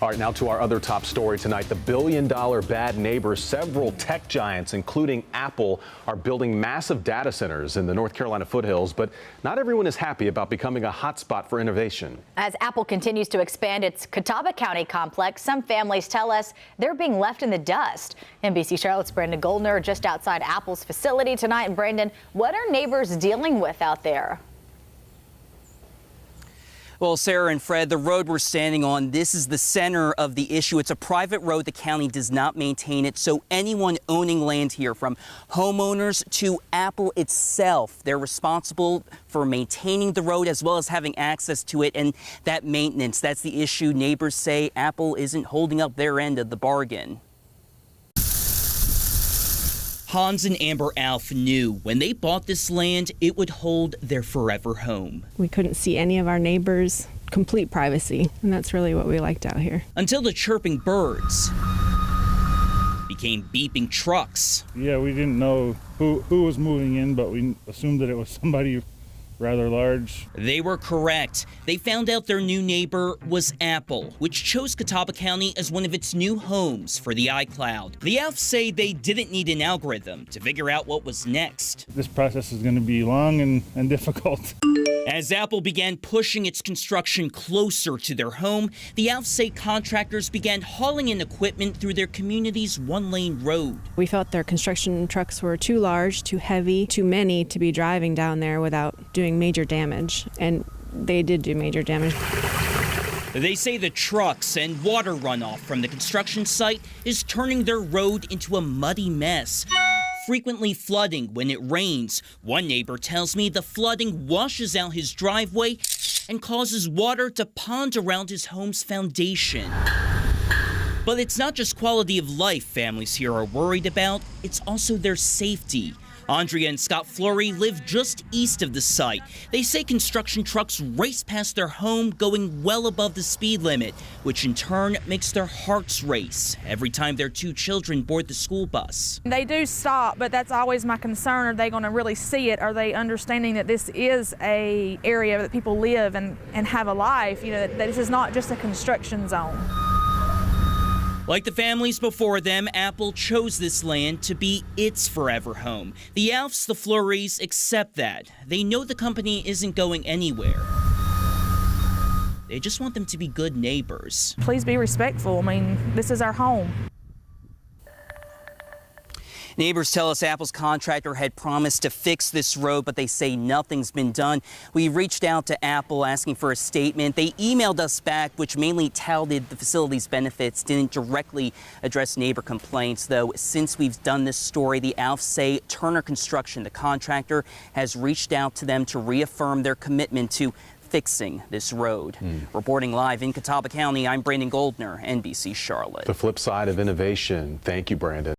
All right, now to our other top story tonight. The billion-dollar bad neighbors. Several tech giants, including Apple, are building massive data centers in the North Carolina foothills, but not everyone is happy about becoming a hotspot for innovation. As Apple continues to expand its Catawba County complex, some families tell us they're being left in the dust. NBC Charlotte's Brandon Goldner just outside Apple's facility tonight. And Brandon, what are neighbors dealing with out there? Well, Sarah and Fred, the road we're standing on, this is the center of the issue. It's a private road. The county does not maintain it. So anyone owning land here, from homeowners to Apple itself, they're responsible for maintaining the road as well as having access to it. And that maintenance, that's the issue. Neighbors say Apple isn't holding up their end of the bargain. Hans and Amber Alf knew when they bought this land, it would hold their forever home. We couldn't see any of our neighbors, complete privacy, and that's really what we liked out here. Until the chirping birds became beeping trucks. Yeah, we didn't know who was moving in, but we assumed that it was somebody rather large. They were correct. They found out their new neighbor was Apple, which chose Catawba County as one of its new homes for the iCloud. The Alfs say they didn't need an algorithm to figure out what was next. This process is going to be long and difficult. As Apple began pushing its construction closer to their home, the Alfs say contractors began hauling in equipment through their community's one-lane road. We felt their construction trucks were too large, too heavy, too many to be driving down there without doing major damage, and they did do major damage. They say the trucks and water runoff from the construction site is turning their road into a muddy mess, frequently flooding when it rains. One neighbor tells me the flooding washes out his driveway and causes water to pond around his home's foundation. But it's not just quality of life families here are worried about, it's also their safety. Andrea and Scott Flory live just east of the site. They say construction trucks race past their home going well above the speed limit, which in turn makes their hearts race every time their two children board the school bus. They do stop, but that's always my concern. Are they going to really see it? Are they understanding that this is a area that people live and have a life? You know, that this is not just a construction zone. Like the families before them, Apple chose this land to be its forever home. The Alfs, the Florys, accept that. They know the company isn't going anywhere. They just want them to be good neighbors. Please be respectful. I mean, this is our home. Neighbors tell us Apple's contractor had promised to fix this road, but they say nothing's been done. We reached out to Apple asking for a statement. They emailed us back, which mainly touted the facility's benefits, didn't directly address neighbor complaints, though. Since we've done this story, the Alfs say Turner Construction, the contractor, has reached out to them to reaffirm their commitment to fixing this road. Reporting live in Catawba County, I'm Brandon Goldner, NBC Charlotte. The flip side of innovation. Thank you, Brandon.